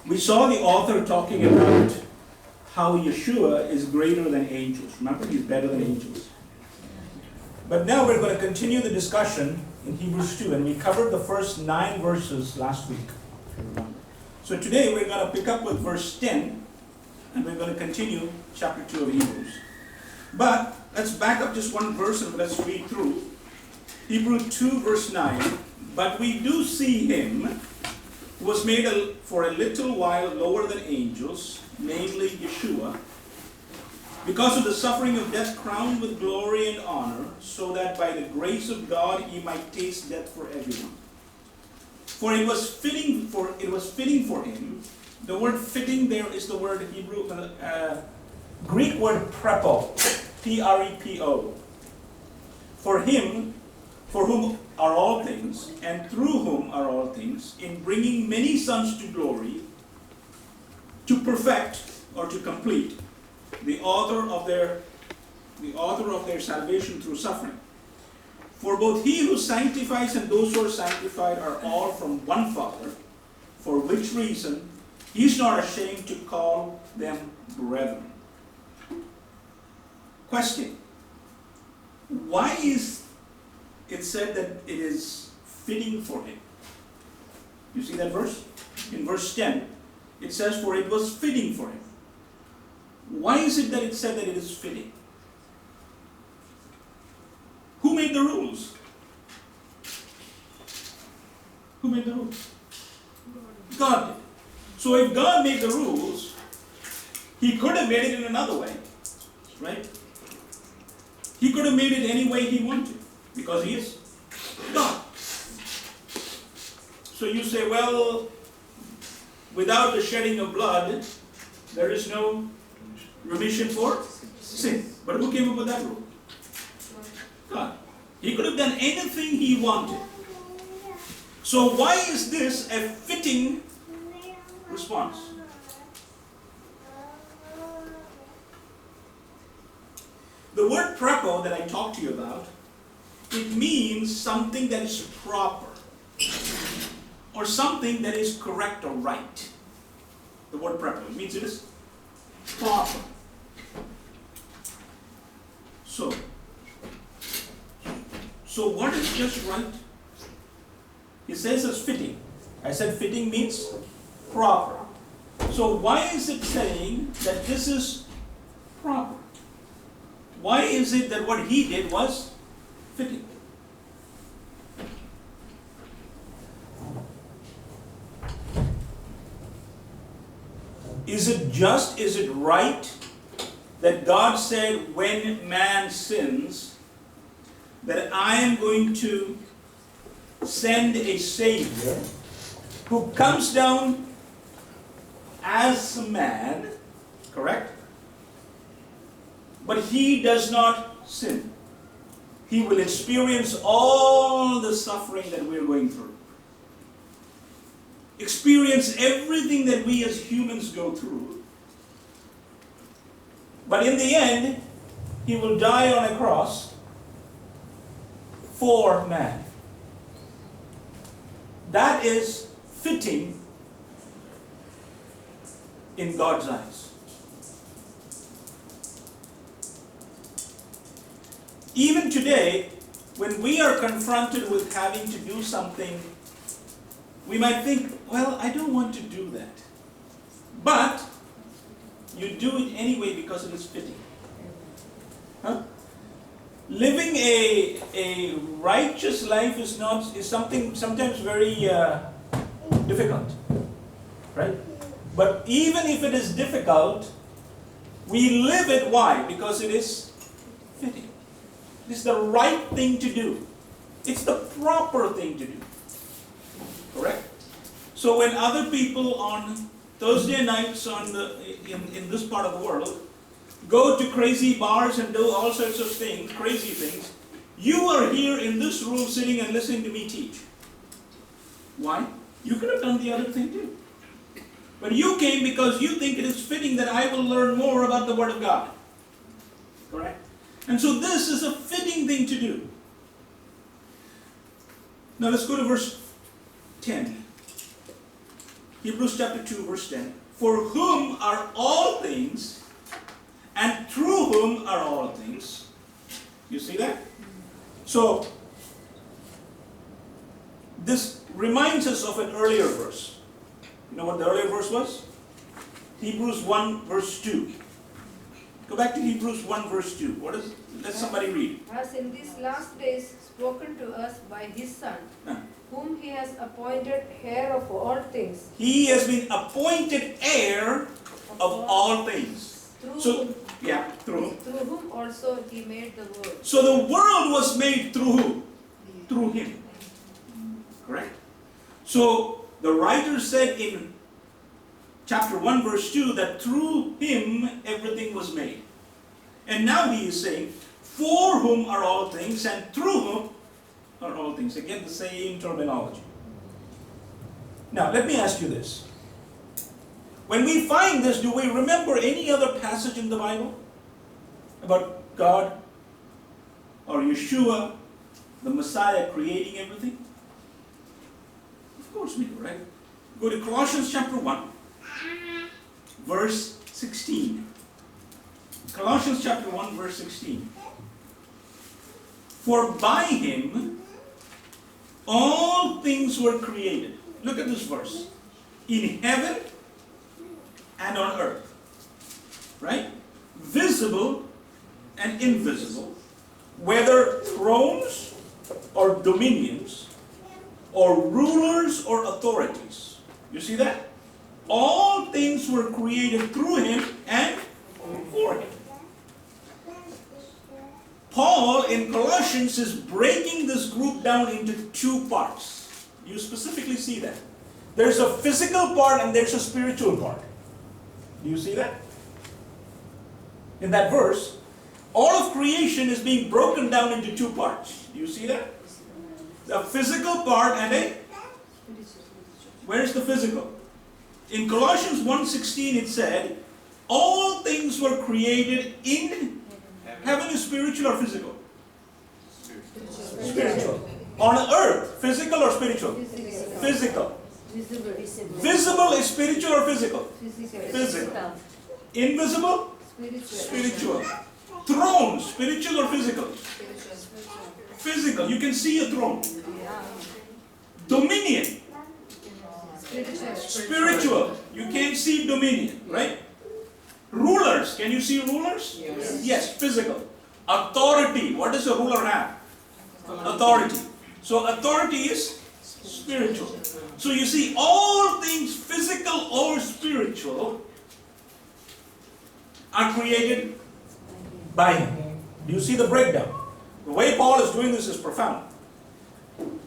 We saw the author talking about how Yeshua is greater than angels. Remember, he's better than angels. But now we're going to continue the discussion in Hebrews 2, and we covered the first 9 verses last week. So today we're going to pick up with verse 10, and we're going to continue chapter 2 of Hebrews. But let's back up just one verse and let's read through. Hebrews 2 verse 9. But we do see him who was made for a little while lower than angels, namely Yeshua, because of the suffering of death, crowned with glory and honor, so that by the grace of God he might taste death for everyone. For it was fitting for him. The word fitting there is the word Hebrew, Greek word prepo, P-R-E-P-O. For him, for whom are all things, and through whom are all things, in bringing many sons to glory, to perfect or to complete the author of their salvation through suffering. For both he who sanctifies and those who are sanctified are all from one Father, for which reason he is not ashamed to call them brethren. Question: why is it said that it is fitting for him? You see that verse? In verse 10, it says, for it was fitting for him. Why is it that it said that it is fitting? Who made the rules? Who made the rules? God did. So if God made the rules, he could have made it in another way, right? He could have made it any way he wanted, because he is God. So you say, well, without the shedding of blood, there is no remission for sin. But who came up with that rule? God. He could have done anything he wanted. So why is this a fitting response? The word prepo that I talked to you about, it means something that is proper, or something that is correct or right. The word prepo, it means it is proper. So what is just right? He says it's fitting. I said fitting means proper. So why is it saying that this is proper? Why is it that what he did was fitting? Is it right that God said when man sins that I am going to send a Savior who comes down as a man, correct? But he does not sin. He will experience all the suffering that we're going through. Experience everything that we as humans go through. But in the end, he will die on a cross for man. That is fitting in God's eyes. Even today, when we are confronted with having to do something, we might think, well, I don't want to do that. But you do it anyway because it is fitting. Huh? Living a righteous life is something sometimes very difficult, right? But even if it is difficult, we live it. Why? Because it is fitting. It's the right thing to do. It's the proper thing to do. Correct? So when other people on Thursday nights in this part of the world go to crazy bars and do all sorts of things, crazy things, you are here in this room sitting and listening to me teach. Why? You could have done the other thing too. But you came because you think it is fitting that I will learn more about the Word of God. Correct? And so this is a fitting thing to do. Now let's go to verse 10. Hebrews chapter 2 verse 10. For whom are all things, and through whom are all things. You see that? So, this reminds us of an earlier verse. You know what the earlier verse was? Hebrews 1 verse 2. Go back to Hebrews 1 verse 2. What is it? Let somebody read. As in these last days spoken to us by his Son, whom he has appointed heir of all things. He has been appointed heir of all things. Through whom also he made the world. So the world was made through who? Through him. Correct? So the writer said in chapter 1 verse 2 that through him everything was made. And now he is saying, for whom are all things, and through whom are all things. Again, the same terminology. Now, let me ask you this. When we find this, do we remember any other passage in the Bible about God or Yeshua, the Messiah, creating everything? Of course we do, right? Go to Colossians chapter 1, verse 16. Colossians chapter 1, verse 16. For by him all things were created. Look at this verse. In heaven and on earth. Right? Visible and invisible. Whether thrones or dominions or rulers or authorities. You see that? All things were created through him and for him. Paul in Colossians is breaking this group down into two parts. You specifically see that. There's a physical part and there's a spiritual part. Do you see that? In that verse, all of creation is being broken down into two parts. Do you see that? The physical part and a... Where's the physical? In Colossians 1:16 it said, all things were created in... Heaven is spiritual or physical? Spiritual. On earth, physical or spiritual? Physical. Visible is spiritual or physical? Physical. Invisible? Spiritual. Throne, spiritual or physical? Physical. You can see a throne. Dominion. Spiritual. You can't see dominion, right? Rulers. Can you see rulers? Yes, physical. Authority. What does a ruler have? Authority. So authority is spiritual. So you see, all things physical or spiritual are created by him. Do you see the breakdown? The way Paul is doing this is profound.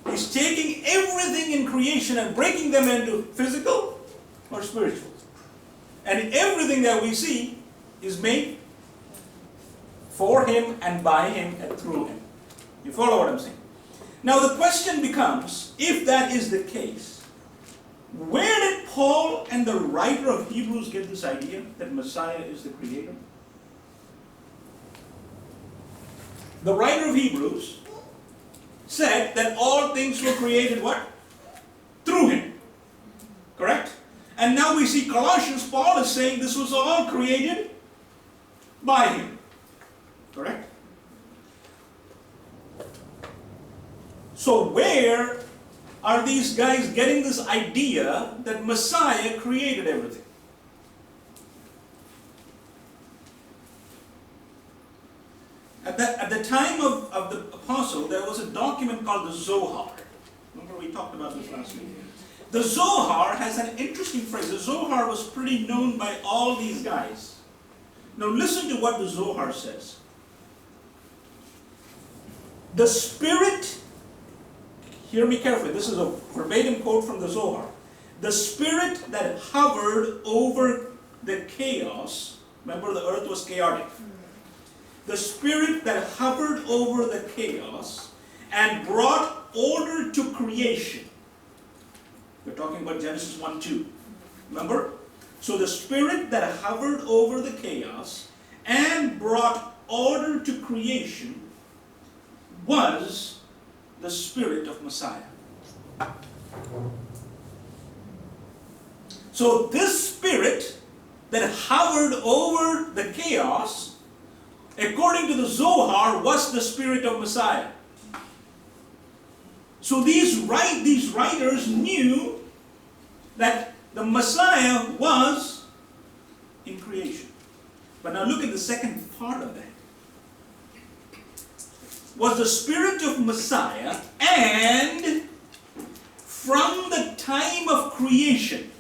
He's taking everything in creation and breaking them into physical or spiritual. And everything that we see is made for him and by him and through him. You follow what I'm saying? Now the question becomes, if that is the case, where did Paul and the writer of Hebrews get this idea that Messiah is the creator? The writer of Hebrews said that all things were created what? Through him. Correct? And now we see Colossians, Paul is saying this was all created by him. Correct? So where are these guys getting this idea that Messiah created everything? At the time of the apostle, there was a document called the Zohar. Remember we talked about this last week? The Zohar has an interesting phrase. The Zohar was pretty known by all these guys. Now listen to what the Zohar says. The Spirit, hear me carefully, this is a verbatim quote from the Zohar. The Spirit that hovered over the chaos, remember the earth was chaotic. The Spirit that hovered over the chaos and brought order to creation. We're talking about Genesis 1:2. Remember? So the Spirit that hovered over the chaos and brought order to creation was the Spirit of Messiah. So this spirit that hovered over the chaos, according to the Zohar, was the spirit of Messiah. So these writers knew that the Messiah was in creation. But now look at the second part of that. Was the spirit of Messiah, and from the time of creation,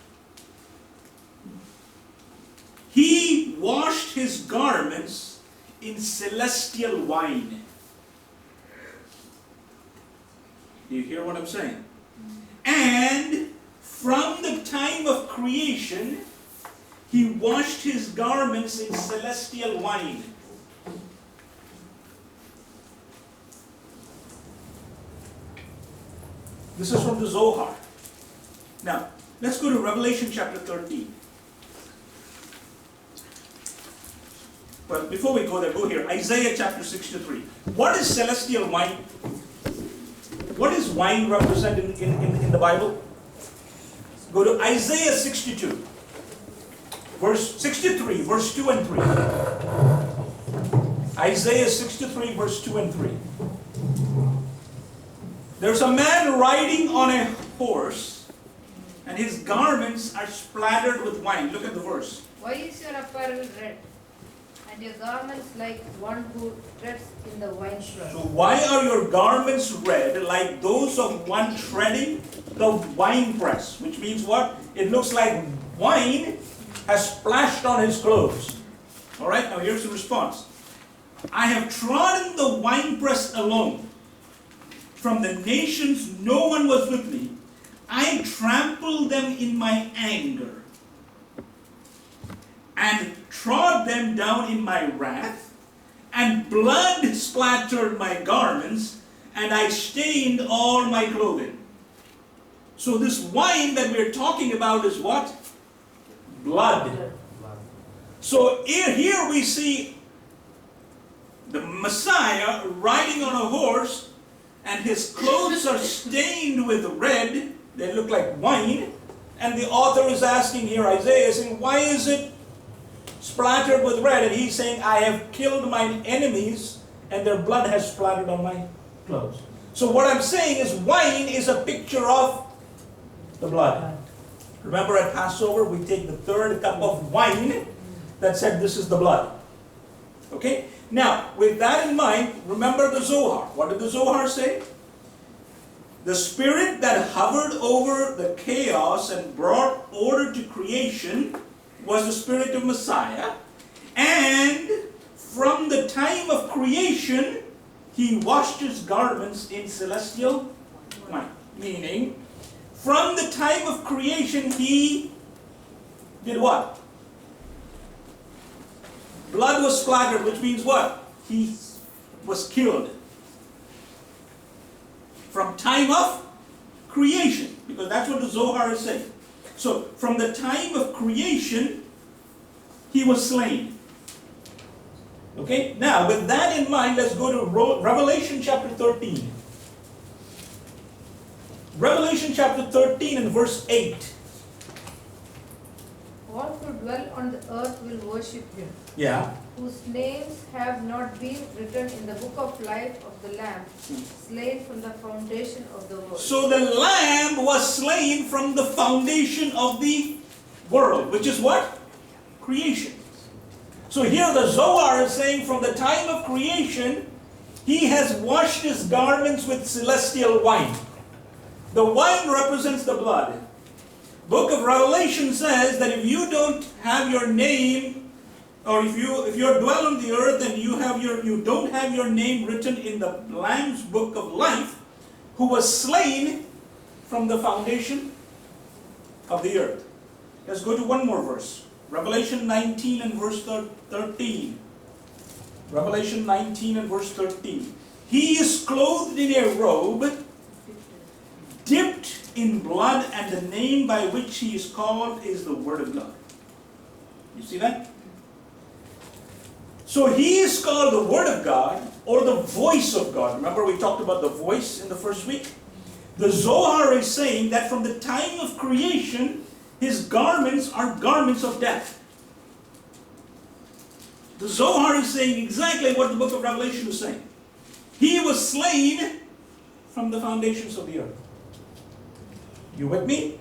he washed his garments in celestial wine. Do you hear what I'm saying? And from the time of creation, he washed his garments in celestial wine. This is from the Zohar. Now, let's go to Revelation chapter 13. Well, before we go there, go here. Isaiah chapter 63. What is celestial wine? What does wine represent in the Bible? Go to Isaiah 62. Verse 63, verse 2 and 3. Isaiah 63, verse 2 and 3. There's a man riding on a horse, and his garments are splattered with wine. Look at the verse. Why is your apparel red, and your garments like one who treads in the winepress? So why are your garments red like those of one treading the winepress? Which means what? It looks like wine has splashed on his clothes. Alright, now here's the response. I have trodden the winepress alone. From the nations no one was with me. I trampled them in my anger, and trod them down in my wrath, and blood splattered my garments, and I stained all my clothing. So this wine that we're talking about is what? Blood. So here we see the Messiah riding on a horse, and his clothes are stained with red. They look like wine. And the author is asking here, Isaiah is saying, why is it splattered with red? And he's saying, I have killed my enemies, and their blood has splattered on my clothes. So what I'm saying is wine is a picture of the blood. Remember at Passover, we take the third cup of wine that said this is the blood. Okay? Now, with that in mind, remember the Zohar. What did the Zohar say? The spirit that hovered over the chaos and brought order to creation was the spirit of Messiah. And from the time of creation, he washed his garments in celestial wine. Meaning, from the time of creation, he did what? Blood was splattered, which means what? He was killed. From time of creation, because that's what the Zohar is saying. So, from the time of creation, he was slain. Okay? Now, with that in mind, let's go to Revelation chapter 13. Revelation chapter 13 and verse 8. All who dwell on the earth will worship him, Yeah. whose names have not been written in the book of life of the Lamb, slain from the foundation of the world. So the Lamb was slain from the foundation of the world, which is what? Creation. So here the Zohar is saying from the time of creation, he has washed his garments with celestial wine. The wine represents the blood. Book of Revelation says that if you don't have your name, or if you dwell on the earth and you don't have your name written in the Lamb's book of life, who was slain from the foundation of the earth. Let's go to one more verse. Revelation 19 and verse 13. Revelation 19 and verse 13. He is clothed in a robe, dipped in blood, and the name by which he is called is the Word of God. You see that? So he is called the Word of God, or the voice of God. Remember we talked about the voice in the first week? The Zohar is saying that from the time of creation, his garments are garments of death. The Zohar is saying exactly what the book of Revelation is saying. He was slain from the foundations of the earth. You with me?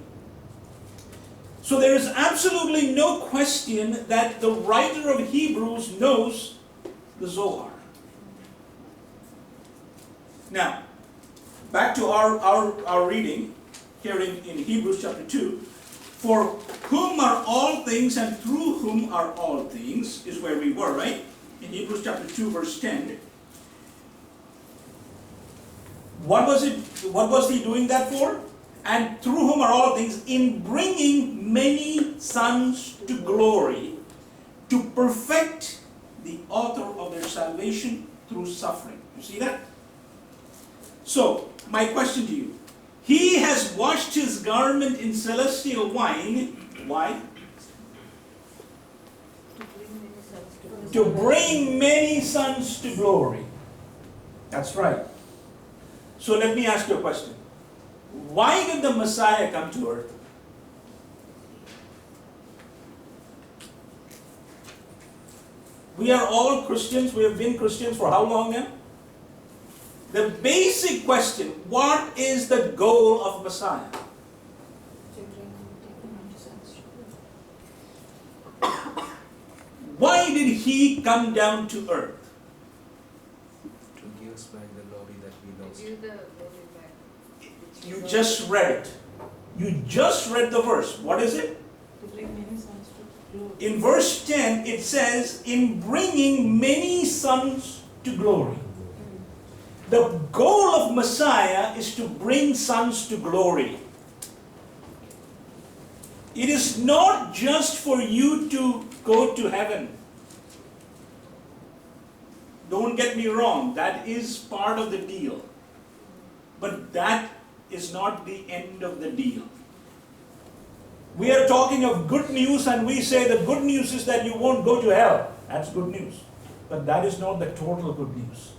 So there is absolutely no question that the writer of Hebrews knows the Zohar. Now, back to our reading here in Hebrews chapter 2. For whom are all things and through whom are all things is where we were, right? In Hebrews chapter 2 verse 10. What was he doing that for? And through whom are all things, in bringing many sons to glory, to perfect the author of their salvation through suffering. You see that? So, my question to you. He has washed his garment in celestial wine. Why? To bring many sons to glory. That's right. So let me ask you a question. Why did the Messiah come to earth? We are all Christians. We have been Christians for how long now? The basic question, what is the goal of Messiah? Why did he come down to earth? To give us back the glory that we lost. Give the glory back. You just read it. You just read the verse. What is it? To bring many sons to glory. In verse 10, it says, in bringing many sons to glory. The goal of Messiah is to bring sons to glory. It is not just for you to go to heaven. Don't get me wrong, that is part of the deal. But that is not the end of the deal. We are talking of good news, and we say the good news is that you won't go to hell. That's good news. But that is not the total good news.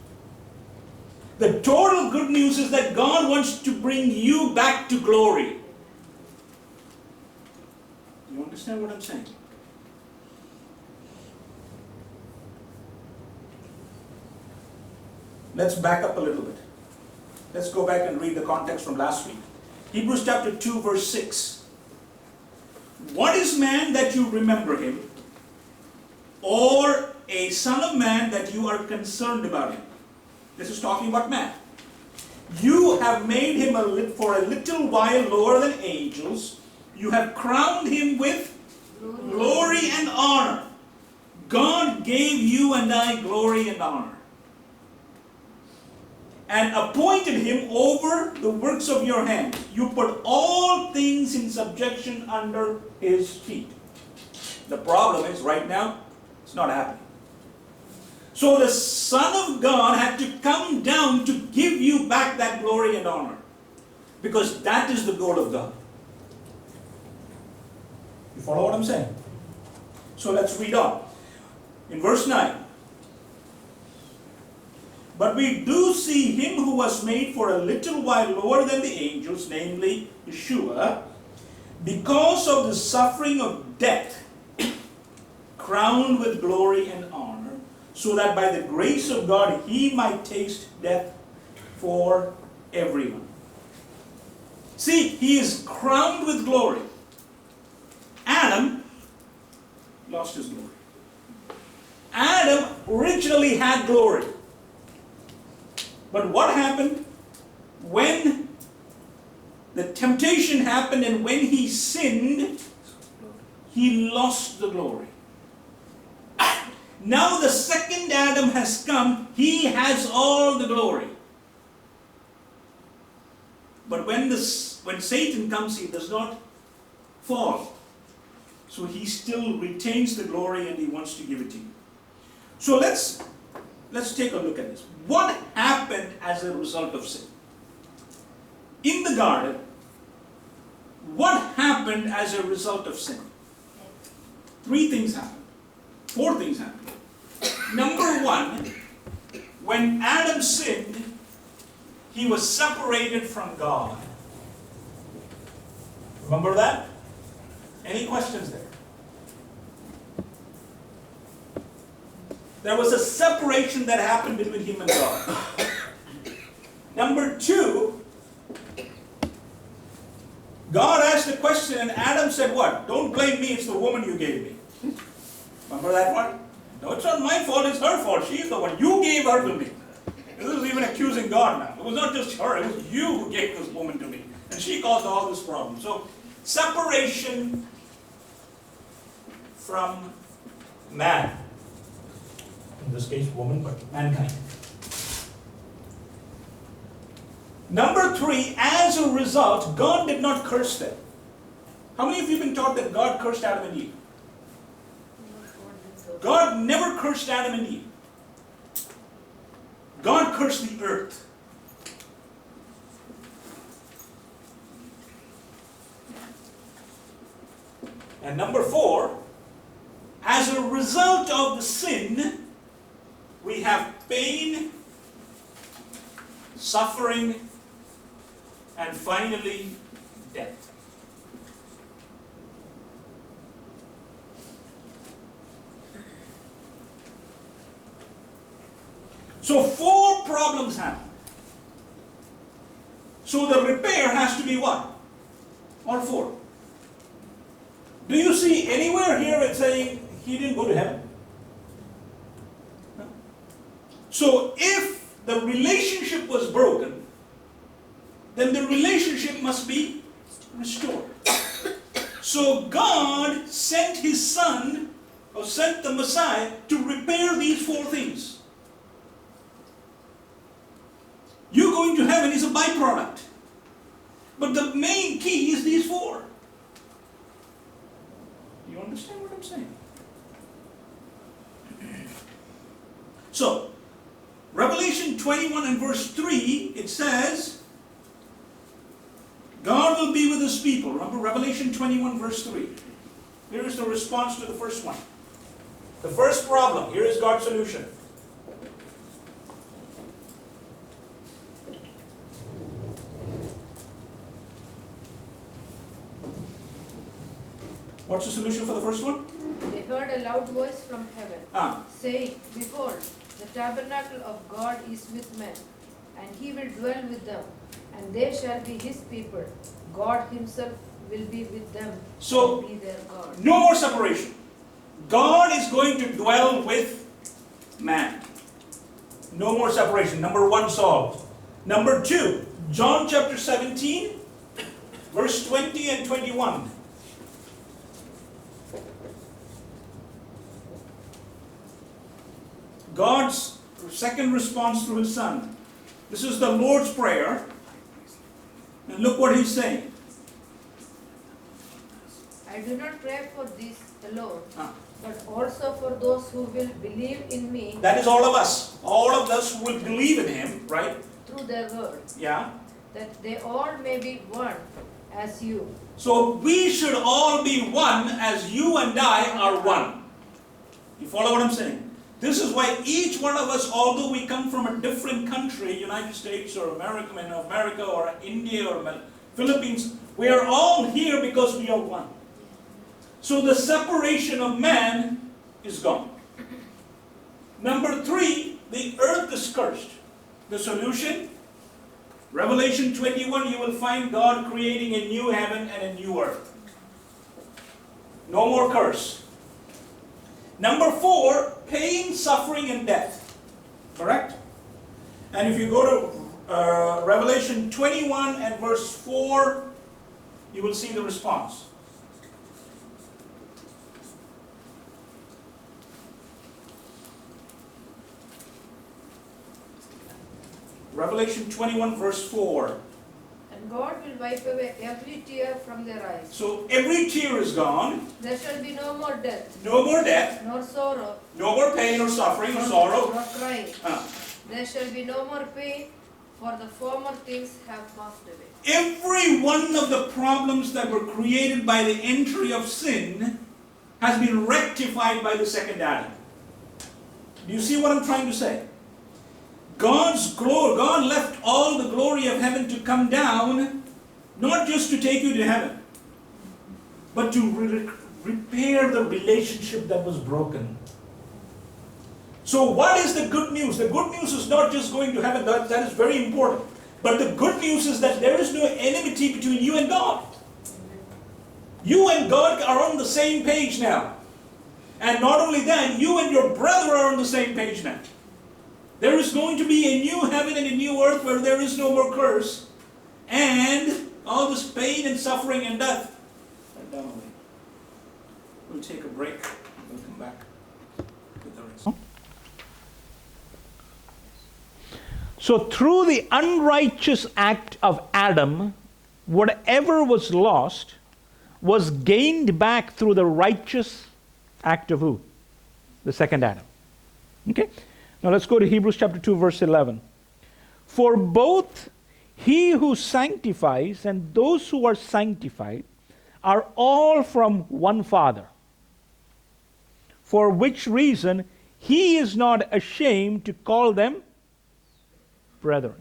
The total good news is that God wants to bring you back to glory. You understand what I'm saying? Let's back up a little bit. Let's go back and read the context from last week. Hebrews chapter 2 verse 6. What is man that you remember him? Or a son of man that you are concerned about him? This is talking about man. You have made him for a little while lower than angels. You have crowned him with glory and honor. God gave you and I glory and honor. And appointed him over the works of your hands. You put all things in subjection under his feet. The problem is right now, it's not happening. So the Son of God had to come down to give you back that glory and honor. Because that is the goal of God. You follow what I'm saying? So let's read on. In verse 9. But we do see him who was made for a little while lower than the angels, namely Yeshua, because of the suffering of death, crowned with glory and honor, so that by the grace of God he might taste death for everyone. See, he is crowned with glory. Adam lost his glory. Adam originally had glory. But what happened when the temptation happened and when he sinned, he lost the glory. Now the second Adam has come, he has all the glory. But when Satan comes, he does not fall. So he still retains the glory and he wants to give it to you. So let's take a look at this. What happened as a result of sin? In the garden, what happened as a result of sin? 3 things happened. 4 things happened. Number 1, when Adam sinned, he was separated from God. Remember that? Any questions there? There was a separation that happened between him and God. Number two, God asked a question and Adam said what? Don't blame me, it's the woman you gave me. Remember that one? No, it's not my fault, it's her fault. She's the one. You gave her to me. This is even accusing God now. It was not just her, it was you who gave this woman to me. And she caused all this problem. So, separation from man. In this case, woman, but mankind. Number three, as a result, God did not curse them. How many of you have been taught that God cursed Adam and Eve? God never cursed Adam and Eve. God cursed the earth. And number four, as a result of the sin, we have pain, suffering, and finally, death. So four problems happen. So the repair has to be what? All four. Do you see anywhere here it's saying he didn't go to heaven? No. So if the relationship was broken, then the relationship must be restored. So God sent His Son, or sent the Messiah, to repair these four things. You going to heaven is a byproduct. But the main key is these four. You understand what I'm saying? So, Revelation 21 and verse 3, it says, God will be with His people. Remember Revelation 21 verse 3. Here is the response to the first one. The first problem, here is God's solution. What's the solution for the first one? They heard a loud voice from heaven, saying, Behold, the tabernacle of God is with men, and He will dwell with them, and they shall be His people. God Himself will be with them, so, and be their God. No more separation. God is going to dwell with man. No more separation. Number one solved. Number two, John chapter 17, verse 20 and 21. God's second response through His Son. This is the Lord's Prayer. And look what He's saying. I do not pray for these alone, but also for those who will believe in me. That is all of us. All of us who will believe in Him, right? Through their word. Yeah. That they all may be one as you. So we should all be one as you and I are one. You follow what I'm saying? This is why each one of us, although we come from a different country, United States or America or India or Philippines, we are all here because we are one. So the separation of man is gone. Number three, the earth is cursed. The solution? Revelation 21, you will find God creating a new heaven and a new earth. No more curse. Number four, pain, suffering, and death. Correct? And if you go to Revelation 21 and verse 4, you will see the response. Revelation 21 verse 4. And God will wipe away every tear from their eyes. So every tear is gone. There shall be no more death. No more death. Nor sorrow. No more pain or suffering or sorrow. Nor crying. There shall be no more pain, for the former things have passed away. Every one of the problems that were created by the entry of sin has been rectified by the second Adam. Do you see what I'm trying to say? God's glory, God left all the glory of heaven to come down, not just to take you to heaven. but to repair the relationship that was broken. So what is the good news? The good news is not just going to heaven, that is very important. But the good news is that there is no enmity between you and God. You and God are on the same page now. And not only that, you and your brother are on the same page now. There is going to be a new heaven and a new earth where there is no more curse. And all this pain and suffering and death are done away. We'll take a break. We'll come back with the rest. So through the unrighteous act of Adam, whatever was lost was gained back through the righteous act of who? The second Adam. Okay? Now let's go to Hebrews chapter 2 verse 11. For both he who sanctifies and those who are sanctified are all from one Father. For which reason he is not ashamed to call them brethren.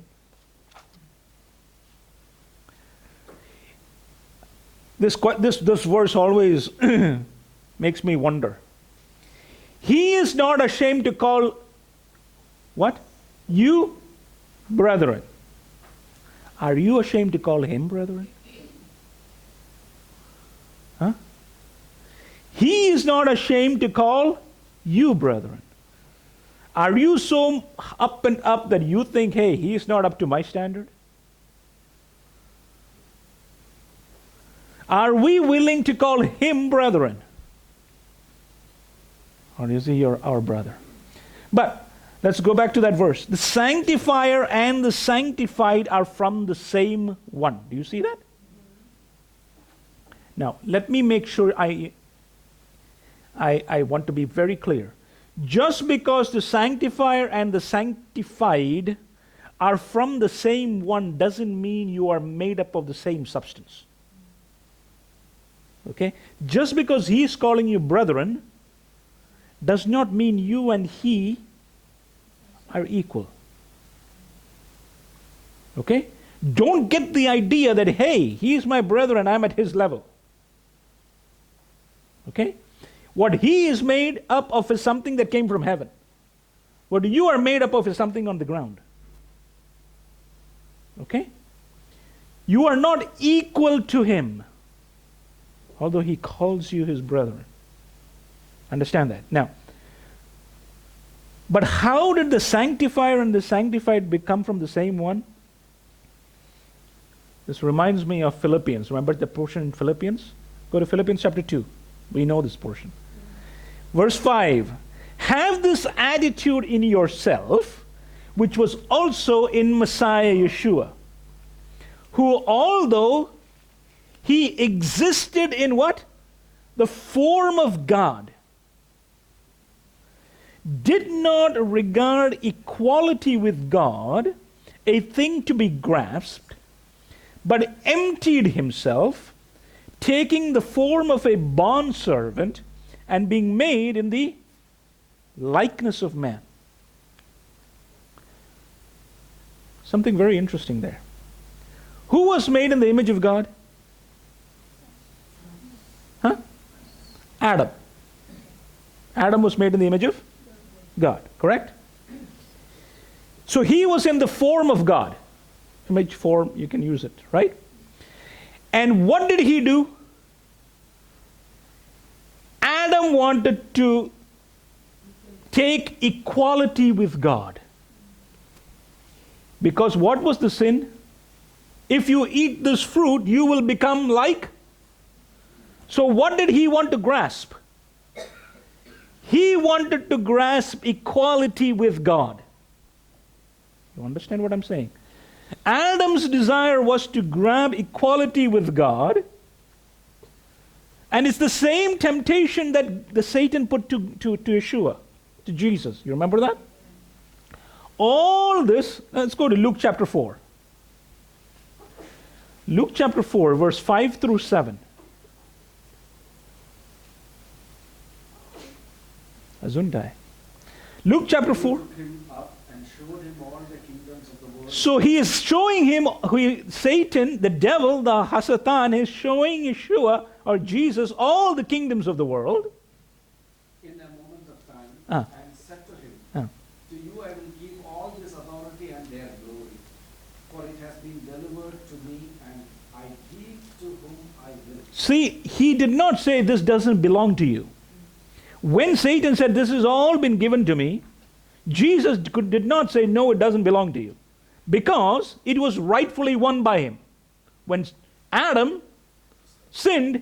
This verse always makes me wonder. He is not ashamed to call what? You brethren. Are you ashamed to call him brethren? Huh? He is not ashamed to call you brethren. Are you so up and up that you think, hey, he is not up to my standard? Are we willing to call him brethren? Or is he our brother? But let's go back to that verse. The sanctifier and the sanctified are from the same one. Do you see that? Now, let me make sure I want to be very clear. Just because the sanctifier and the sanctified are from the same one doesn't mean you are made up of the same substance. Okay? Just because he is calling you brethren does not mean you and he are equal. Okay? Don't get the idea that, hey, he is my brother and I'm at his level. Okay? What he is made up of is something that came from heaven. What you are made up of is something on the ground. Okay? You are not equal to him, although he calls you his brethren. Understand that. Now, but how did the sanctifier and the sanctified become from the same one? This reminds me of Philippians. Remember the portion in Philippians? Go to Philippians chapter 2. We know this portion. Verse 5. Have this attitude in yourself, which was also in Messiah Yeshua, who although he existed in what? The form of God, did not regard equality with God a thing to be grasped, but emptied himself, taking the form of a bondservant and being made in the likeness of man. Something very interesting there. Who was made in the image of God? Huh? Adam. Adam was made in the image of God, correct? So he was in the form of God. Image, form, you can use it, right? And what did he do? Adam wanted to take equality with God. Because what was the sin? If you eat this fruit, you will become like. So what did he want to grasp? He wanted to grasp equality with God. You understand what I'm saying? Adam's desire was to grab equality with God. And it's the same temptation that the Satan put to Yeshua, to Jesus. You remember that? All this, let's go to Luke chapter 4. Luke chapter 4, verse 5 through 7. Azundai. Luke chapter 4. So he is showing him, Satan, the devil, the Hasatan, is showing Yeshua or Jesus all the kingdoms of the world. In a moment of time, Ah. and said to him, Ah. To you I will give all this authority and their glory, for it has been delivered to me, and I give to whom I will. See, he did not say this doesn't belong to you. When Satan said this has all been given to me, Jesus did not say no, it doesn't belong to you, because it was rightfully won by him. When Adam sinned,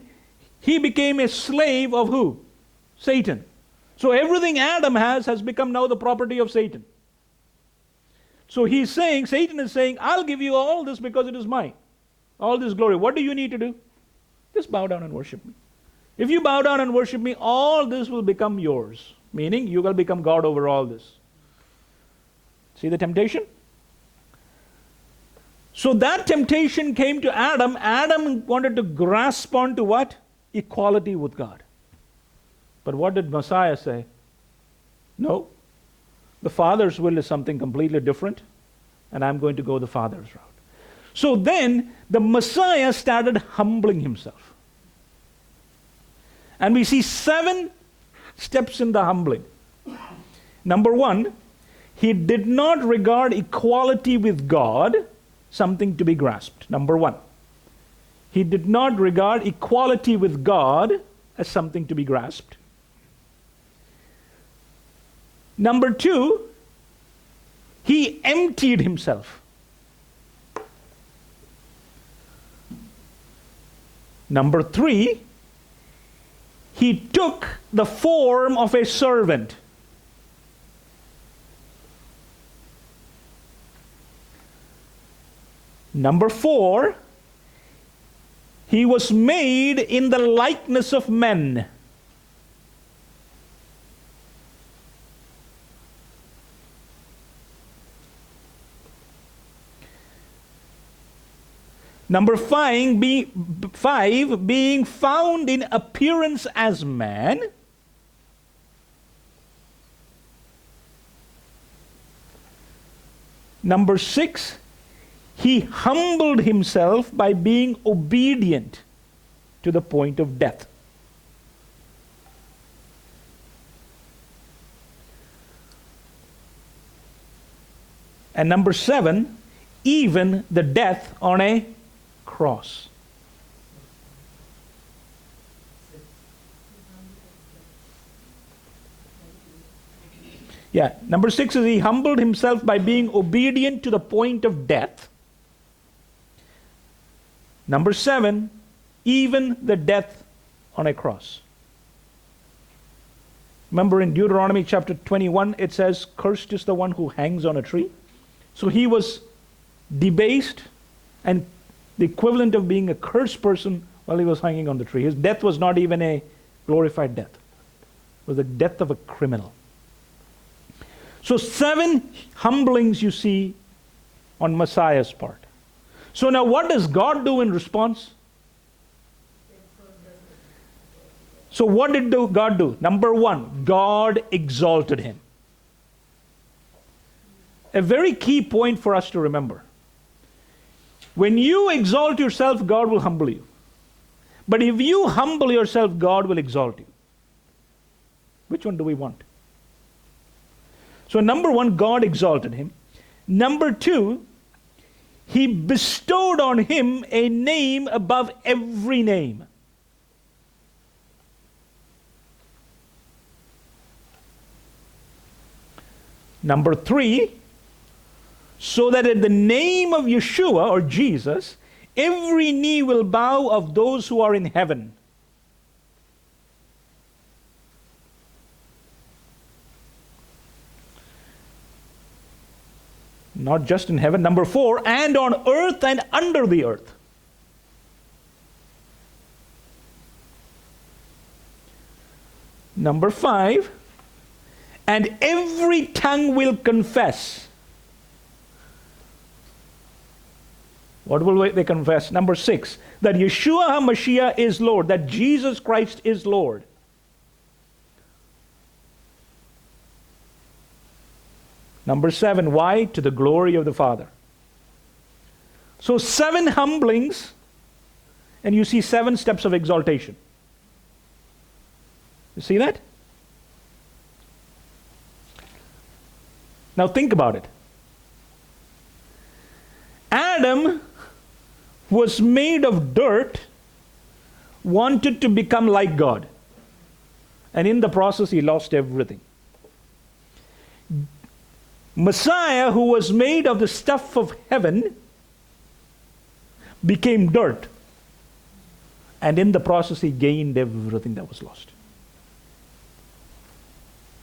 he became a slave of who? Satan. So everything Adam has become now the property of Satan. So he's saying, Satan is saying, I'll give you all this because it is mine. All this glory. What do you need to do? Just bow down and worship me. If you bow down and worship me, all this will become yours. Meaning, you will become God over all this. See the temptation? So that temptation came to Adam. Adam wanted to grasp onto what? Equality with God. But what did Messiah say? No. The Father's will is something completely different, and I'm going to go the Father's route. So then, the Messiah started humbling himself. And we see 7 steps in the humbling. Number 1, he did not regard equality with God something to be grasped. Number 1. He did not regard equality with God as something to be grasped. Number 2, he emptied himself. Number 3, he took the form of a servant. Number 4, he was made in the likeness of men. Number 5, being found in appearance as man. Number 6, he humbled himself by being obedient to the point of death. And number 7, even the death on a cross. Yeah, number 6 is he humbled himself by being obedient to the point of death. Number 7, even the death on a cross. Remember in Deuteronomy chapter 21, it says, cursed is the one who hangs on a tree. So he was debased and the equivalent of being a cursed person while he was hanging on the tree. His death was not even a glorified death. It was the death of a criminal. So 7 humblings you see on Messiah's part. So now what does God do in response? So what did God do? Number 1, God exalted him. A very key point for us to remember. When you exalt yourself, God will humble you. But if you humble yourself, God will exalt you. Which one do we want? So number 1, God exalted him. Number 2, he bestowed on him a name above every name. Number 3, so that at the name of Yeshua or Jesus, every knee will bow of those who are in heaven. Not just in heaven. Number 4, and on earth and under the earth. Number 5, and every tongue will confess. What will they confess? Number 6, that Yeshua HaMashiach is Lord, that Jesus Christ is Lord. Number 7, why? To the glory of the Father. So 7 humblings And you see 7 steps of exaltation. You see that? Now think about it. Adam was made of dirt, wanted to become like God. And in the process, he lost everything. Messiah, who was made of the stuff of heaven, became dirt. And in the process, he gained everything that was lost.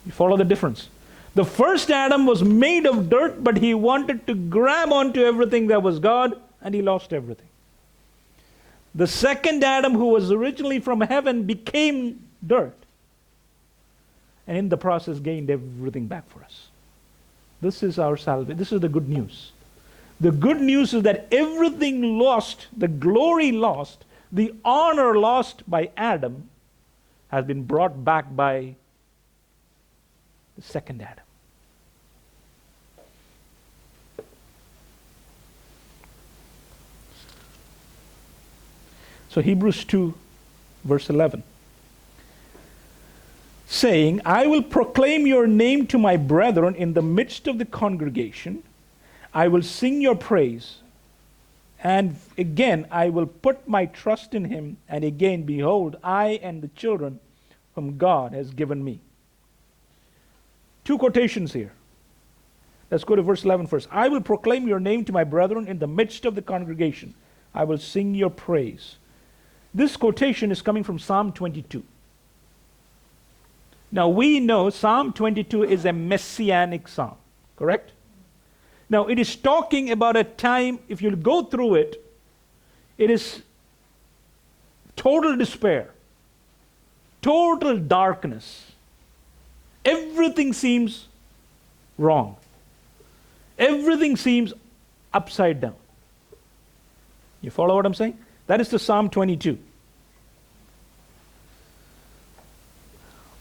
You follow the difference? The first Adam was made of dirt, but he wanted to grab onto everything that was God, and he lost everything. The second Adam, who was originally from heaven, became dirt. And in the process, gained everything back for us. This is our salvation. This is the good news. The good news is that everything lost, the glory lost, the honor lost by Adam, has been brought back by the second Adam. So Hebrews 2, verse 11. Saying, I will proclaim your name to my brethren in the midst of the congregation. I will sing your praise. And again, I will put my trust in him. And again, behold, I and the children whom God has given me. 2 quotations here. Let's go to verse 11 first. I will proclaim your name to my brethren in the midst of the congregation. I will sing your praise. This quotation is coming from Psalm 22. Now we know Psalm 22 is a messianic psalm, correct? Now it is talking about a time, if you go through it, it is total despair, total darkness. Everything seems wrong. Everything seems upside down. You follow what I'm saying? That is the Psalm 22.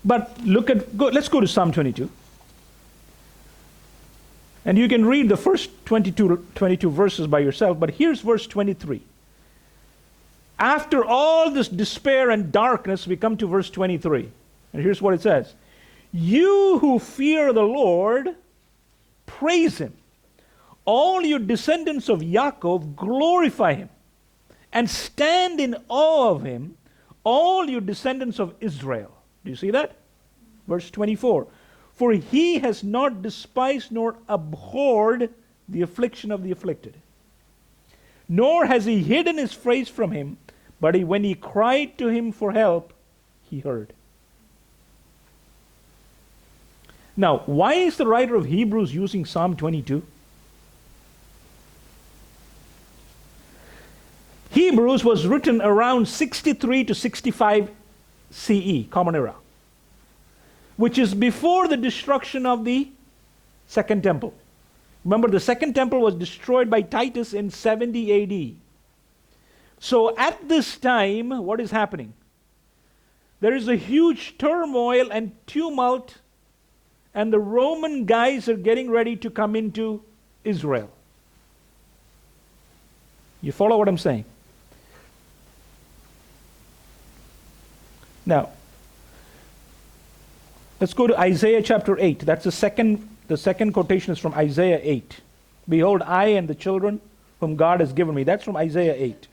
But let's go to Psalm 22. And you can read the first 22 verses by yourself, but here's verse 23. After all this despair and darkness, we come to verse 23. And here's what it says. You who fear the Lord, praise him. All you descendants of Yaakov, glorify him. And stand in awe of him, all you descendants of Israel. Do you see that? Verse 24. For he has not despised nor abhorred the affliction of the afflicted. Nor has he hidden his face from him, but when he cried to him for help, he heard. Now, why is the writer of Hebrews using Psalm 22? Hebrews was written around 63 to 65 CE, Common Era, which is before the destruction of the Second Temple. Remember, the Second Temple was destroyed by Titus in 70 AD. So at this time, what is happening? There is a huge turmoil and tumult, and the Roman guys are getting ready to come into Israel. You follow what I'm saying? Now, let's go to Isaiah chapter 8. That's the second quotation is from Isaiah 8. Behold, I and the children whom God has given me. That's from Isaiah 8.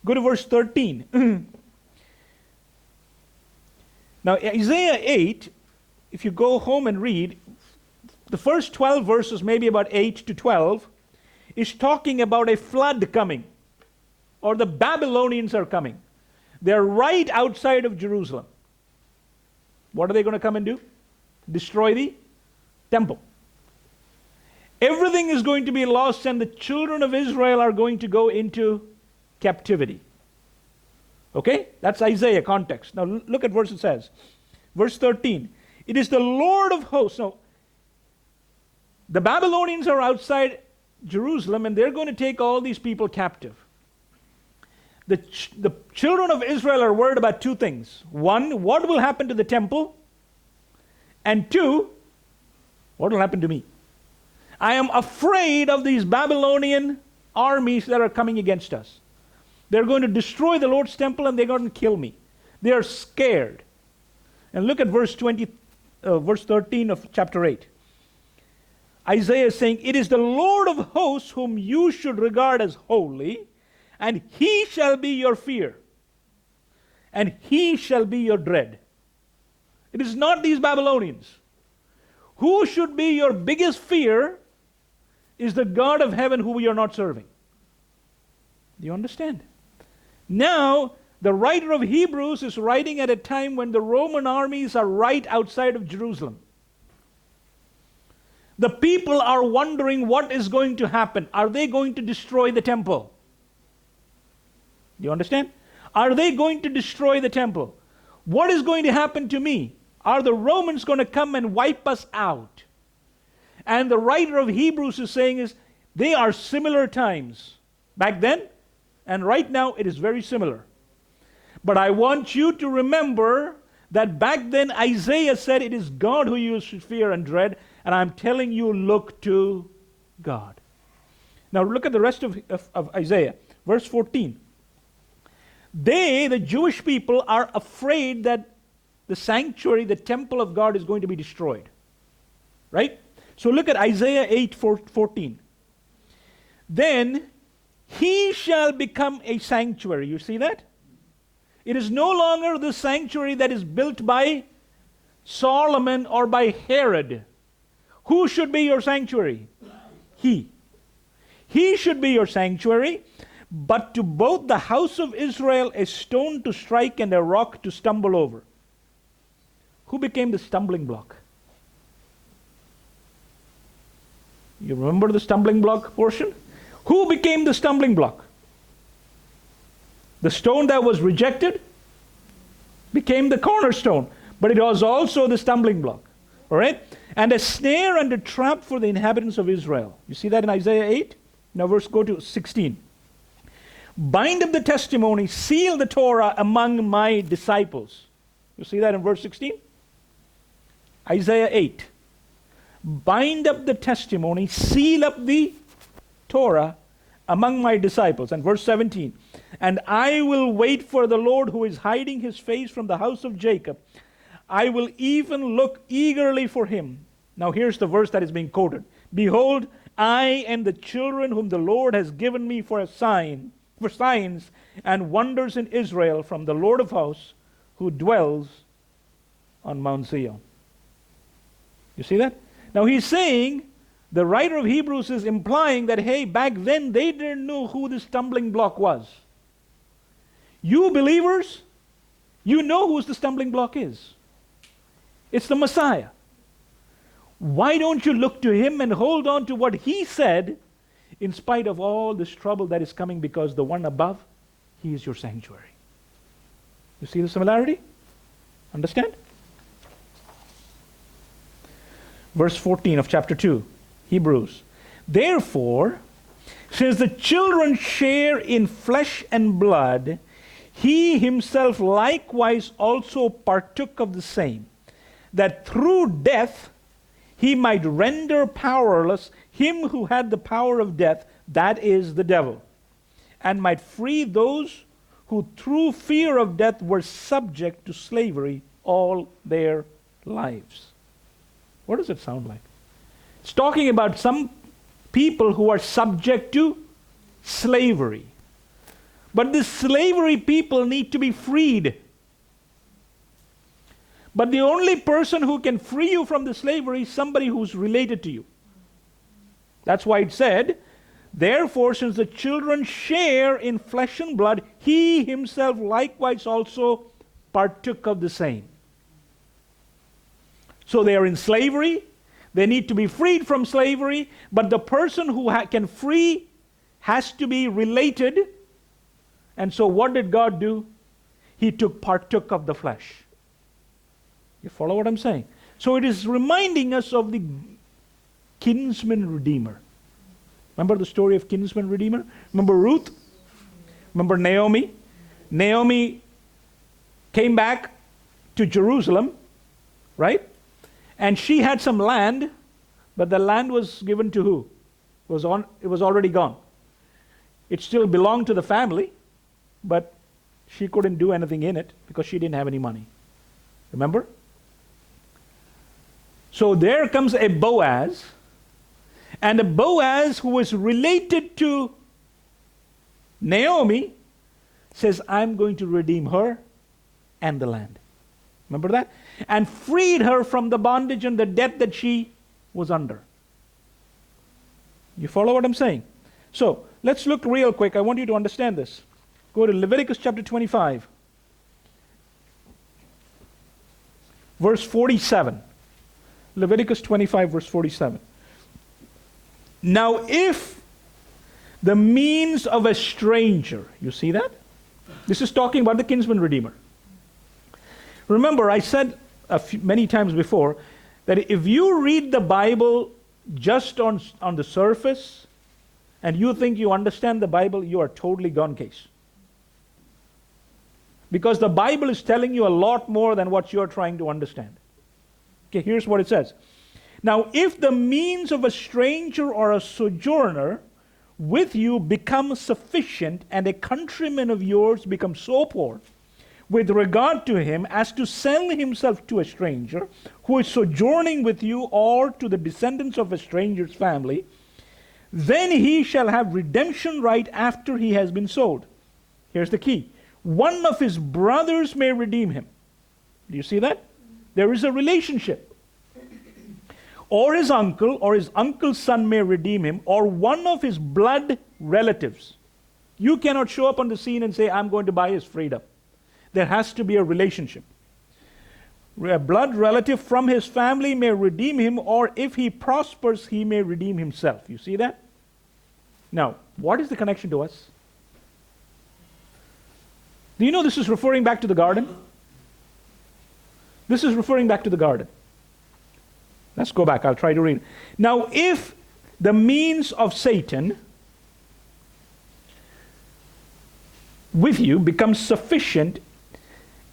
Go to verse 13. Now, Isaiah 8, if you go home and read, the first 12 verses, maybe about 8 to 12, is talking about a flood coming, or the Babylonians are coming. They're right outside of Jerusalem. What are they going to come and do? Destroy the temple. Everything is going to be lost, and the children of Israel are going to go into captivity. Okay? That's Isaiah context. Now look at what it says. Verse 13. It is the Lord of hosts. Now, the Babylonians are outside Jerusalem, and they're going to take all these people captive. The children of Israel are worried about two things. One, what will happen to the temple? And two, what will happen to me? I am afraid of these Babylonian armies that are coming against us. They're going to destroy the Lord's temple and they're going to kill me. They are scared. And look at verse 13 of chapter 8. Isaiah is saying, "It is the Lord of hosts whom you should regard as holy, and he shall be your fear, and he shall be your dread." It is not these Babylonians. Who should be your biggest fear is the God of heaven who we are not serving. Do you understand? Now, the writer of Hebrews is writing at a time when the Roman armies are right outside of Jerusalem. The people are wondering what is going to happen. Are they going to destroy the temple? Do you understand? Are they going to destroy the temple? What is going to happen to me? Are the Romans going to come and wipe us out? And the writer of Hebrews is saying they are similar times. Back then and right now it is very similar. But I want you to remember that back then Isaiah said it is God who you should fear and dread. And I'm telling you, look to God. Now look at the rest of Isaiah. Verse 14. They, the Jewish people, are afraid that the sanctuary, the temple of God is going to be destroyed. Right? So look at Isaiah 8:14. Then he shall become a sanctuary. You see that? It is no longer the sanctuary that is built by Solomon or by Herod. Who should be your sanctuary? He. He should be your sanctuary, but to both the house of Israel a stone to strike and a rock to stumble over. Who became the stumbling block? You remember the stumbling block portion? Who became the stumbling block? The stone that was rejected became the cornerstone, but it was also the stumbling block. All right? And a snare and a trap for the inhabitants of Israel. You see that in Isaiah 8? Now go to 16. Bind up the testimony, seal the Torah among my disciples. You see that in verse 16? Isaiah 8. Bind up the testimony, seal up the Torah among my disciples. And verse 17. And I will wait for the Lord who is hiding his face from the house of Jacob. I will even look eagerly for him. Now here's the verse that is being quoted. Behold, I and the children whom the Lord has given me for signs and wonders in Israel from the Lord of hosts who dwells on Mount Zion. You see that? Now he's saying, the writer of Hebrews is implying that, hey, back then they didn't know who the stumbling block was. You believers, you know who the stumbling block is. It's the Messiah. Why don't you look to him and hold on to what he said in spite of all this trouble that is coming, because the one above, he is your sanctuary. You see the similarity? Understand? Verse 14 of chapter 2, Hebrews. Therefore, since the children share in flesh and blood, he himself likewise also partook of the same, that through death he might render powerless him who had the power of death, that is, the devil, and might free those who through fear of death were subject to slavery all their lives. What does it sound like? It's talking about some people who are subject to slavery. But the slavery people need to be freed. But the only person who can free you from the slavery is somebody who's related to you. That's why it said, therefore, since the children share in flesh and blood, he himself likewise also partook of the same. So they are in slavery. They need to be freed from slavery. But the person who can free has to be related. And so what did God do? He partook of the flesh. You follow what I'm saying? So it is reminding us of the kinsman redeemer. Remember the story of kinsman redeemer? Remember Ruth? Remember Naomi? Naomi came back to Jerusalem, right? And she had some land, but the land was given to who? It was already gone. It still belonged to the family, but she couldn't do anything in it because she didn't have any money. Remember? So there comes a Boaz, and a Boaz who is related to Naomi says, I'm going to redeem her and the land. Remember that? And freed her from the bondage and the debt that she was under. You follow what I'm saying? So, let's look real quick. I want you to understand this. Go to Leviticus chapter 25. Verse 47. Leviticus 25, verse 47. Now, if the means of a stranger, you see that? This is talking about the kinsman redeemer. Remember, I said many times before that if you read the Bible just on the surface and you think you understand the Bible, you are totally gone case. Because the Bible is telling you a lot more than what you are trying to understand. Okay, here's what it says. Now, if the means of a stranger or a sojourner with you become sufficient, and a countryman of yours becomes so poor with regard to him as to sell himself to a stranger who is sojourning with you, or to the descendants of a stranger's family, then he shall have redemption right after he has been sold. Here's the key. One of his brothers may redeem him. Do you see that? There is a relationship. Or his uncle, or his uncle's son may redeem him, or one of his blood relatives. You cannot show up on the scene and say, I'm going to buy his freedom. There has to be a relationship. A blood relative from his family may redeem him, or if he prospers, he may redeem himself. You see that? Now, what is the connection to us? Do you know this is referring back to the garden? This is referring back to the garden. Let's go back. I'll try to read. Now, if the means of Satan with you becomes sufficient,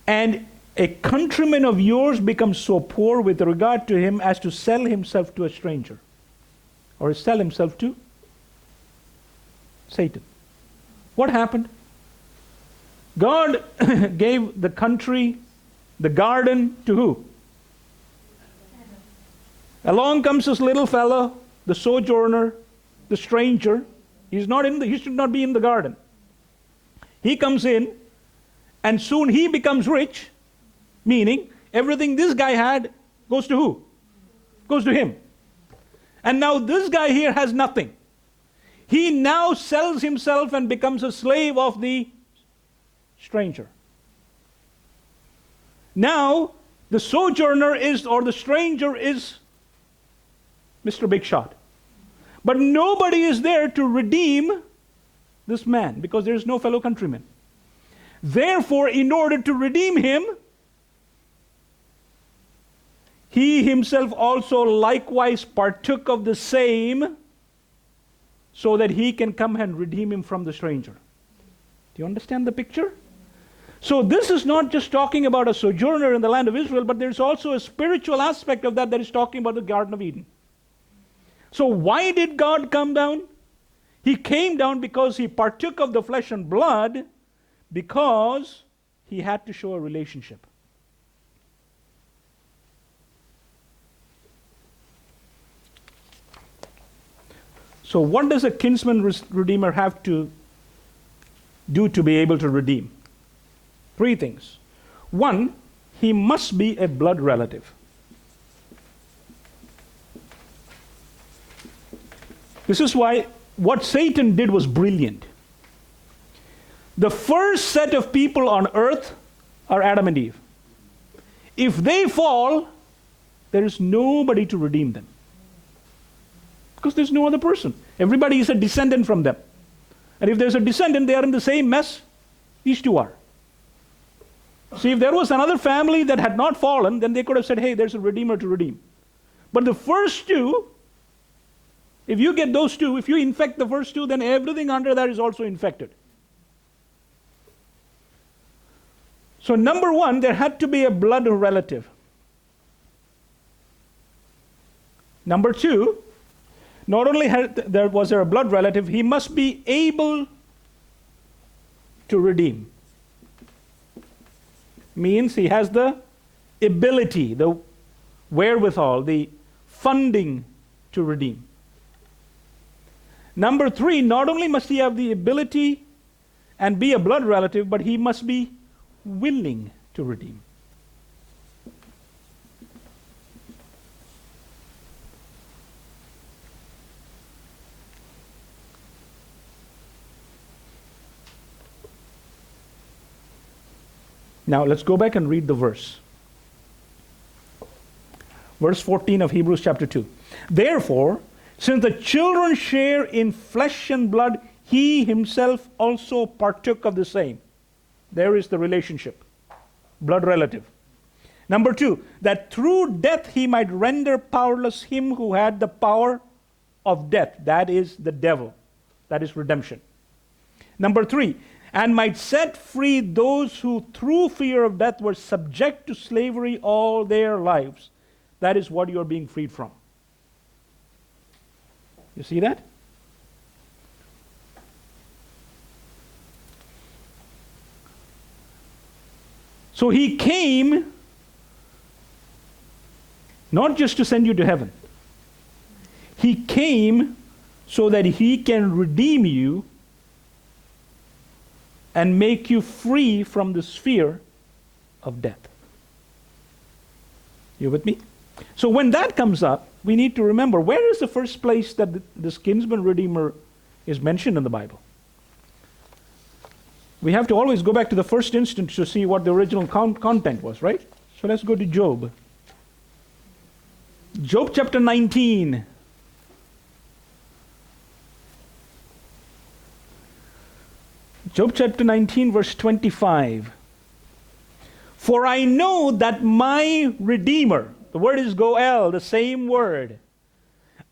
and a countryman of yours becomes so poor with regard to him as to sell himself to a stranger, or sell himself to Satan. What happened? God gave the country, the garden, to who? Along comes this little fellow, the sojourner, the stranger. He should not be in the garden. He comes in, and soon he becomes rich, meaning everything this guy had goes to who? Goes to him. And now this guy here has nothing. He now sells himself and becomes a slave of the stranger. Now, the sojourner is, or the stranger is, Mr. Big Shot. But nobody is there to redeem this man because there is no fellow countryman. Therefore, in order to redeem him, he himself also likewise partook of the same, so that he can come and redeem him from the stranger. Do you understand the picture? So this is not just talking about a sojourner in the land of Israel, but there's also a spiritual aspect of that is talking about the Garden of Eden. So why did God come down? He came down because he partook of the flesh and blood, because he had to show a relationship. So what does a kinsman redeemer have to do to be able to redeem? 3 things. 1, he must be a blood relative. This is why what Satan did was brilliant. The first set of people on earth are Adam and Eve. If they fall, there is nobody to redeem them. Because there's no other person. Everybody is a descendant from them. And if there's a descendant, they are in the same mess these two are. See, if there was another family that had not fallen, then they could have said, hey, there's a redeemer to redeem. But the first two, if you get those two, if you infect the first two, then everything under that is also infected. So number 1, there had to be a blood relative. Number 2, not only was there a blood relative, he must be able to redeem. Means he has the ability, the wherewithal, the funding to redeem. Number 3, not only must he have the ability and be a blood relative, but he must be willing to redeem. Now let's go back and read the verse. Verse 14 of Hebrews chapter 2. Therefore, since the children share in flesh and blood, he himself also partook of the same. There is the relationship. Blood relative. Number 2, that through death he might render powerless him who had the power of death. That is the devil. That is redemption. Number 3, and might set free those who through fear of death were subject to slavery all their lives. That is what you are being freed from. You see that? So he came not just to send you to heaven. He came so that he can redeem you and make you free from the sphere of death. You with me? So when that comes up, we need to remember, where is the first place that this kinsman redeemer is mentioned in the Bible? We have to always go back to the first instance to see what the original content was, right? So let's go to Job. Job chapter 19. Job chapter 19, verse 25. For I know that my Redeemer, the word is Goel, the same word.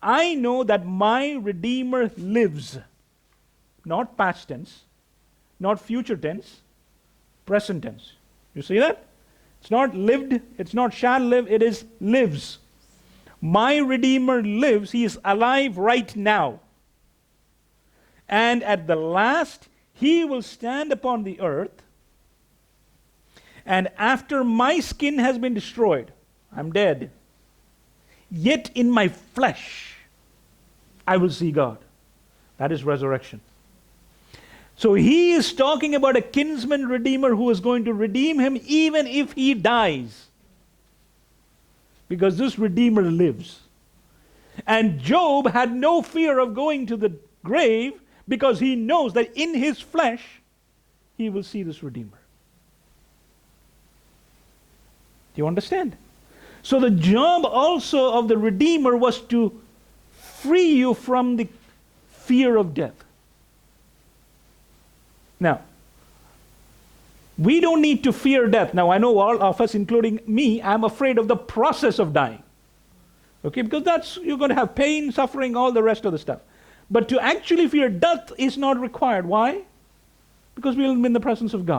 I know that my Redeemer lives. Not past tense, not future tense, present tense. You see that? It's not lived, it's not shall live, it is lives. My Redeemer lives, he is alive right now. And at the last, he will stand upon the earth, and after my skin has been destroyed, I'm dead, yet in my flesh I will see God. That is resurrection. So he is talking about a kinsman redeemer who is going to redeem him even if he dies. Because this redeemer lives. And Job had no fear of going to the grave because he knows that in his flesh he will see this redeemer. Do you understand? So the job also of the redeemer was to free you from the fear of death. Now, we don't need to fear death. Now, I know all of us, including me, I'm afraid of the process of dying. Okay, because you're going to have pain, suffering, all the rest of the stuff. But to actually fear death is not required. Why? Because we will be in the presence of God.